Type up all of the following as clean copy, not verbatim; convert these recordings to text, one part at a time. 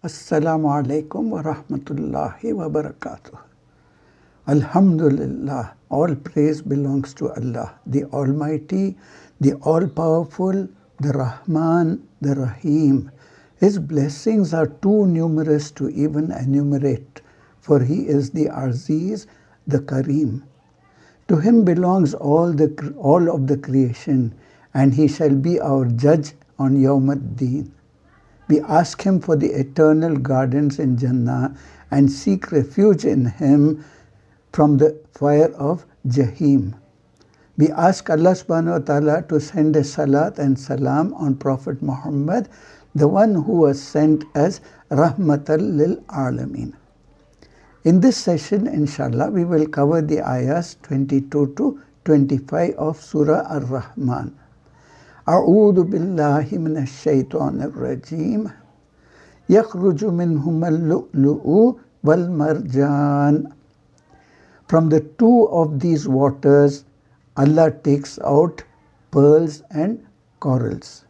Assalamu alaikum wa rahmatullahi wa barakatuh. Alhamdulillah, all praise belongs to Allah, the Almighty, the All-Powerful, the Rahman, the Rahim. His blessings are too numerous to even enumerate, for He is the Aziz, the Kareem. To Him belongs all of the creation, and He shall be our judge on Yawm ad-Din. We ask Him for the eternal gardens in Jannah and seek refuge in Him from the fire of Jahim. We ask Allah subhanahu wa ta'ala to send a salat and salam on Prophet Muhammad, the one who was sent as Rahmatal lil Alameen. In this session, inshallah, we will cover the ayahs 22 to 25 of Surah Ar-Rahman. أعوذ بالله من الشيطان الرجيم يخرج منهما اللؤلؤ والمرجان. From the two of these waters, Allah takes out pearls and corals.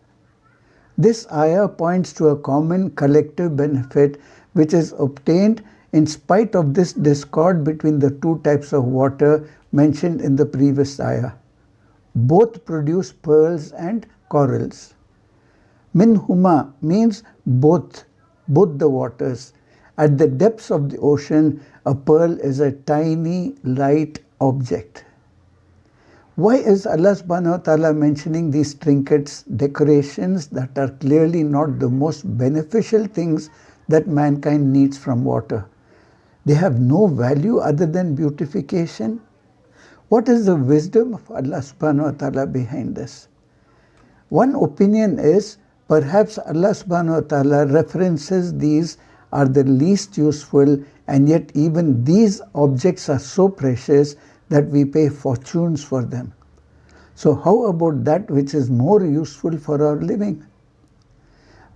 This ayah points to a common collective benefit which is obtained in spite of this discord between the two types of water mentioned in the previous ayah. Both produce pearls and corals. Min huma means both the waters. At the depths of the ocean, a pearl is a tiny, light object. Why is Allah subhanahu wa ta'ala mentioning these trinkets, decorations that are clearly not the most beneficial things that mankind needs from water? They have no value other than beautification. What is the wisdom of Allah subhanahu wa ta'ala behind this? One opinion is perhaps Allah subhanahu wa ta'ala references these are the least useful, and yet even these objects are so precious that we pay fortunes for them. So how about that which is more useful for our living?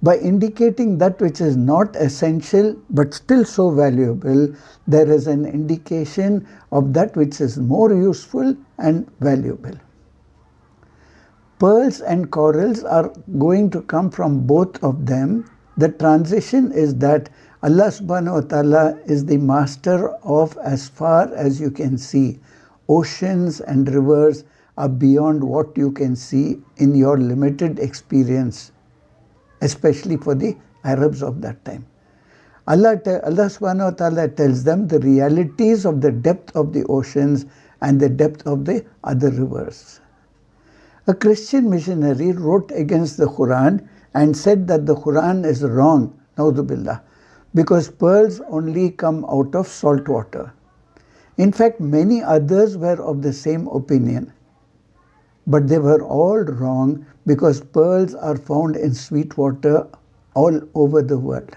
By indicating that which is not essential but still so valuable, there is an indication of that which is more useful and valuable. Pearls and corals are going to come from both of them. The transition is that Allah subhanahu wa ta'ala is the master of as far as you can see. Oceans and rivers are beyond what you can see in your limited experience, especially for the Arabs of that time. Allah subhanahu wa ta'ala tells them the realities of the depth of the oceans and the depth of the other rivers. A Christian missionary wrote against the Quran and said that the Quran is wrong, na'udhu billah, because pearls only come out of salt water. In fact, many others were of the same opinion. But they were all wrong because pearls are found in sweet water all over the world.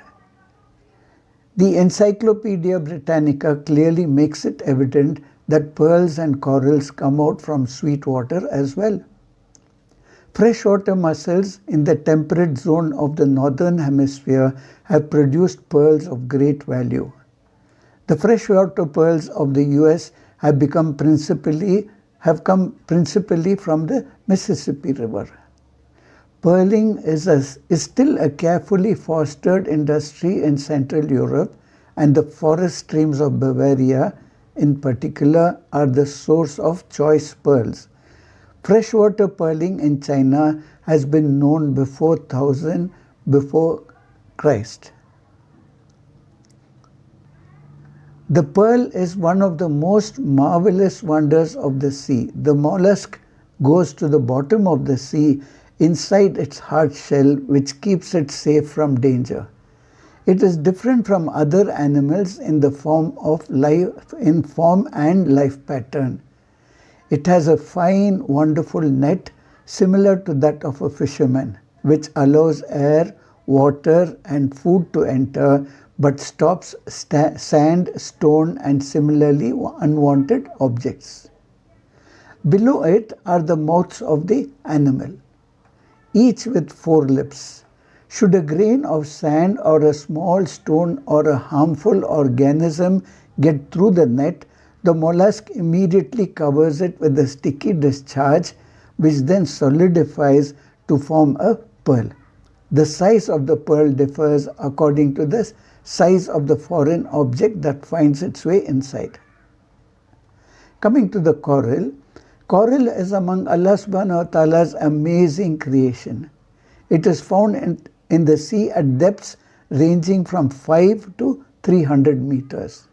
The Encyclopedia Britannica clearly makes it evident that pearls and corals come out from sweet water as well. Freshwater mussels in the temperate zone of the northern hemisphere have produced pearls of great value. The freshwater pearls of the US have come principally from the Mississippi River. Pearling is still a carefully fostered industry in Central Europe, and the forest streams of Bavaria in particular are the source of choice pearls. Freshwater pearling in China has been known before 1000 before Christ. The pearl is one of the most marvelous wonders of the sea. The mollusk goes to the bottom of the sea inside its hard shell, which keeps it safe from danger. It is different from other animals in form and life pattern. It has a fine, wonderful net similar to that of a fisherman, which allows air, water and food to enter, but stops sand, stone and similarly unwanted objects. Below it are the mouths of the animal, each with 4 lips. Should a grain of sand or a small stone or a harmful organism get through the net, the mollusk immediately covers it with a sticky discharge, which then solidifies to form a pearl. The size of the pearl differs according to the size of the foreign object that finds its way inside. Coming to the coral, coral is among Allah subhanahu wa ta'ala's amazing creation. It is found in the sea at depths ranging from 5 to 300 meters.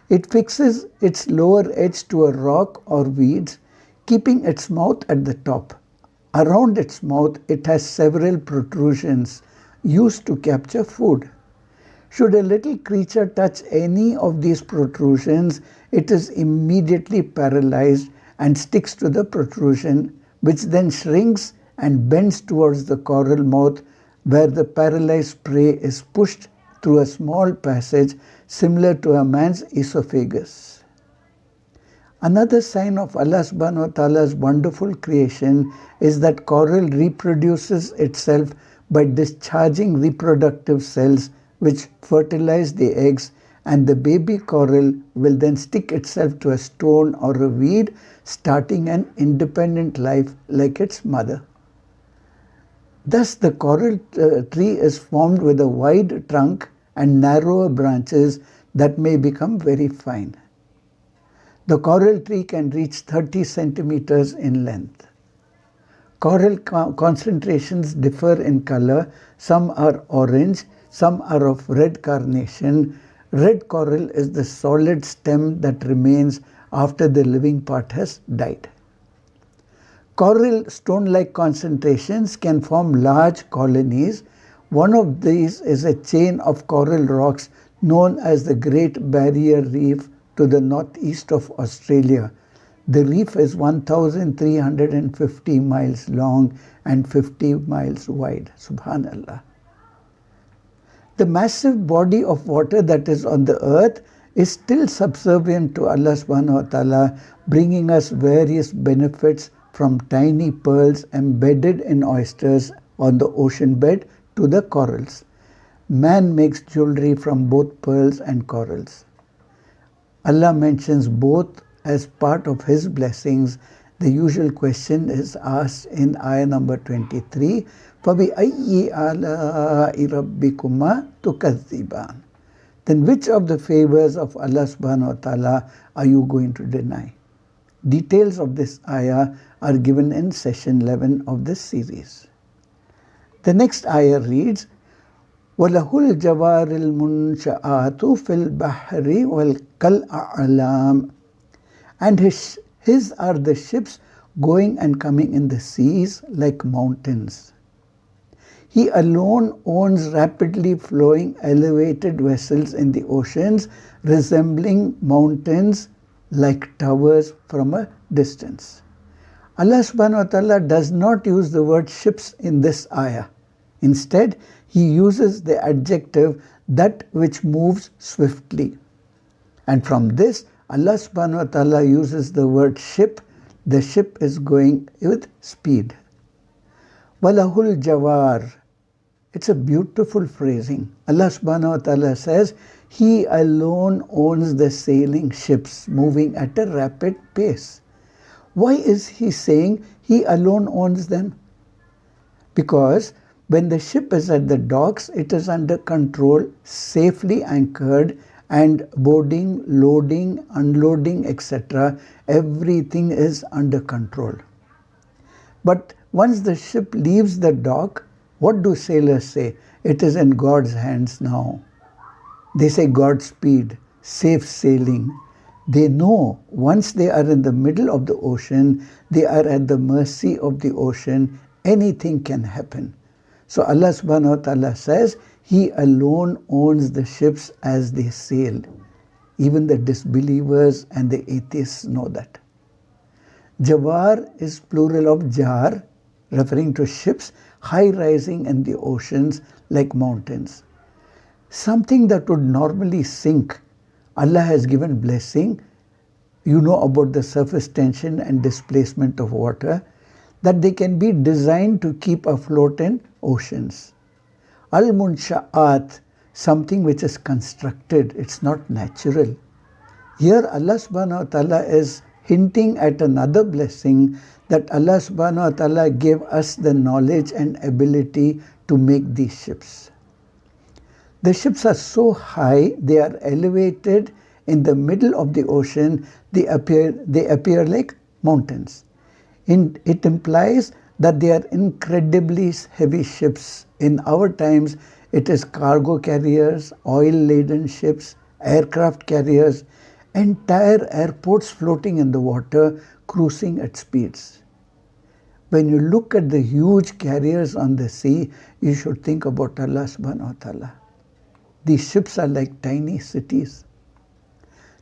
It fixes its lower edge to a rock or weeds, keeping its mouth at the top. Around its mouth, it has several protrusions used to capture food. Should a little creature touch any of these protrusions, it is immediately paralyzed and sticks to the protrusion, which then shrinks and bends towards the coral mouth, where the paralyzed prey is pushed through a small passage similar to a man's esophagus. Another sign of Allah subhanahu wa ta'ala's wonderful creation is that coral reproduces itself by discharging reproductive cells which fertilize the eggs, and the baby coral will then stick itself to a stone or a weed, starting an independent life like its mother. Thus, the coral tree is formed with a wide trunk and narrower branches that may become very fine. The coral tree can reach 30 centimeters in length. Coral concentrations differ in color. Some are orange, some are of red carnation. Red coral is the solid stem that remains after the living part has died. Coral stone-like concentrations can form large colonies. One of these is a chain of coral rocks known as the Great Barrier Reef to the northeast of Australia. The reef is 1,350 miles long and 50 miles wide. Subhanallah. The massive body of water that is on the earth is still subservient to Allah subhanahu wa ta'ala, bringing us various benefits from tiny pearls embedded in oysters on the ocean bed to the corals. Man makes jewelry from both pearls and corals. Allah mentions both as part of His blessings. The usual question is asked in ayah number 23, فَبِأَيِّ آلَاءِ رَبِّكُمَا تُكَذِّبَانِ. Then which of the favors of Allah subhanahu wa ta'ala are you going to deny? Details of this ayah are given in session 11 of this series. The next ayah reads, وَلَهُ الْجَوَارِ الْمُنْشَآتُ فِي الْبَحْرِ وَالْكَالْأَعْلَامِ. And his are the ships going and coming in the seas like mountains. He alone owns rapidly flowing elevated vessels in the oceans, resembling mountains like towers from a distance. Allah subhanahu wa ta'ala does not use the word ships in this ayah. Instead, He uses the adjective that which moves swiftly. And from this, Allah subhanahu wa ta'ala uses the word ship. The ship is going with speed. Walahul Jawar. It's a beautiful phrasing. Allah subhanahu wa ta'ala says, He alone owns the sailing ships moving at a rapid pace. Why is He saying He alone owns them? Because when the ship is at the docks, it is under control, safely anchored, and boarding, loading, unloading, etc. Everything is under control. But once the ship leaves the dock, what do sailors say? It is in God's hands now. They say Godspeed, safe sailing. They know once they are in the middle of the ocean, they are at the mercy of the ocean. Anything can happen. So Allah subhanahu wa ta'ala says, He alone owns the ships as they sail. Even the disbelievers and the atheists know that. Jawar is plural of jar, referring to ships high rising in the oceans like mountains. Something that would normally sink, Allah has given blessing. You know about the surface tension and displacement of water, that they can be designed to keep afloat in oceans. Al-Munsha'at, something which is constructed, it's not natural. Here Allah subhanahu wa ta'ala is hinting at another blessing, that Allah subhanahu wa ta'ala gave us the knowledge and ability to make these ships. The ships are so high, they are elevated in the middle of the ocean, they appear like mountains. It implies that they are incredibly heavy ships. In our times, it is cargo carriers, oil-laden ships, aircraft carriers, entire airports floating in the water, cruising at speeds. When you look at the huge carriers on the sea, you should think about Allah subhanahu wa ta'ala. These ships are like tiny cities.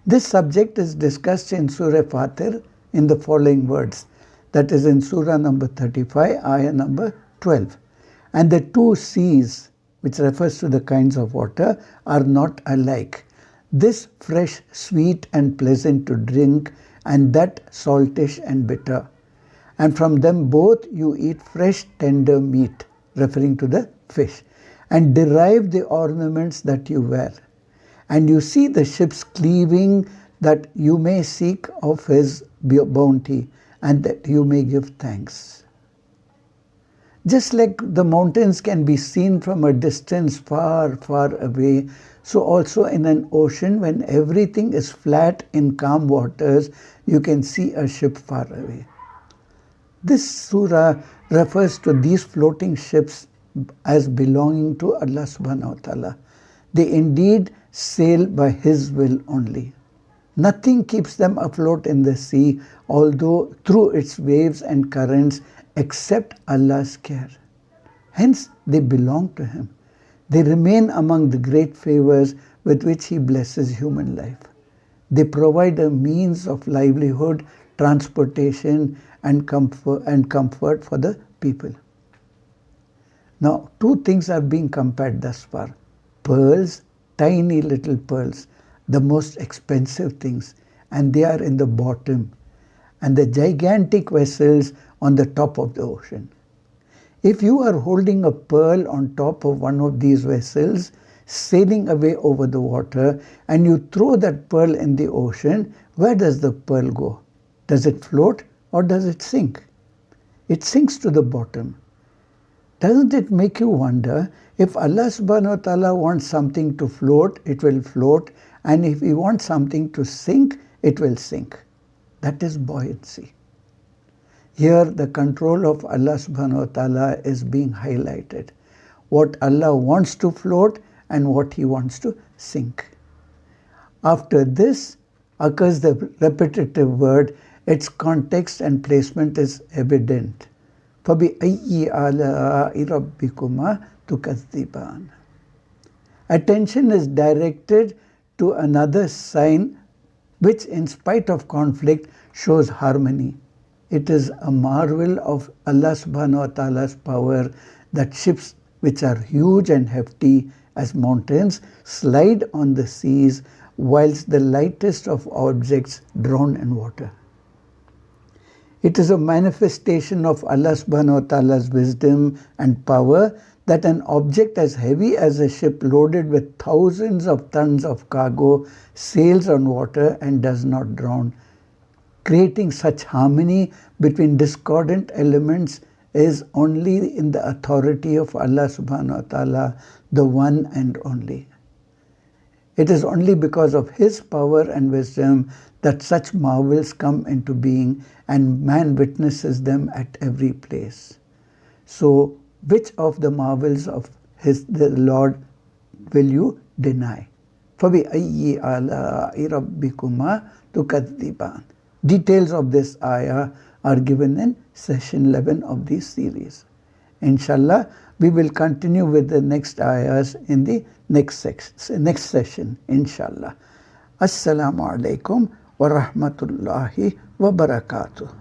This subject is discussed in Surah Fatir in the following words. That is in Surah number 35, ayah number 12. And the two seas, which refers to the kinds of water, are not alike. This fresh, sweet and pleasant to drink, and that saltish and bitter. And from them both you eat fresh, tender meat, referring to the fish, and derive the ornaments that you wear. And you see the ships cleaving, that you may seek of his bounty, and that you may give thanks. Just like the mountains can be seen from a distance far, far away, so also in an ocean, when everything is flat in calm waters, you can see a ship far away. This surah refers to these floating ships as belonging to Allah subhanahu wa ta'ala. They indeed sail by His will only. Nothing keeps them afloat in the sea, although through its waves and currents, except Allah's care. Hence, they belong to Him. They remain among the great favors with which He blesses human life. They provide a means of livelihood, transportation, and comfort for the people. Now, two things are being compared thus far. Pearls, tiny little pearls, the most expensive things, and they are in the bottom, and the gigantic vessels on the top of the ocean. If you are holding a pearl on top of one of these vessels, sailing away over the water, and you throw that pearl in the ocean, where does the pearl go? Does it float or does it sink? It sinks to the bottom. Doesn't it make you wonder, if Allah subhanahu wa ta'ala wants something to float, it will float, and if He wants something to sink, it will sink. That is buoyancy. Here the control of Allah subhanahu wa ta'ala is being highlighted. What Allah wants to float and what He wants to sink. After this occurs the repetitive word. Its context and placement is evident. فَبِأَيِّ آلَاءِ رَبِّكُمَا تُكَذِّبَانِ. Attention is directed to another sign which, in spite of conflict, shows harmony. It is a marvel of Allah subhanahu wa ta'ala's power that ships which are huge and hefty as mountains slide on the seas, whilst the lightest of objects drown in water. It is a manifestation of Allah subhanahu wa ta'ala's wisdom and power that an object as heavy as a ship loaded with thousands of tons of cargo sails on water and does not drown. Creating such harmony between discordant elements is only in the authority of Allah subhanahu wa ta'ala, the one and only. It is only because of His power and wisdom that such marvels come into being, and man witnesses them at every place. So, which of the marvels of the Lord will you deny? فَبِأَيِّ آلَاءِ رَبِّكُمَا تُكَذِّبَانِ. Details of this ayah are given in session 11 of this series. Inshallah, we will continue with the next ayahs in the next session, inshallah. Assalamu alaikum wa rahmatullahi wa barakatuh.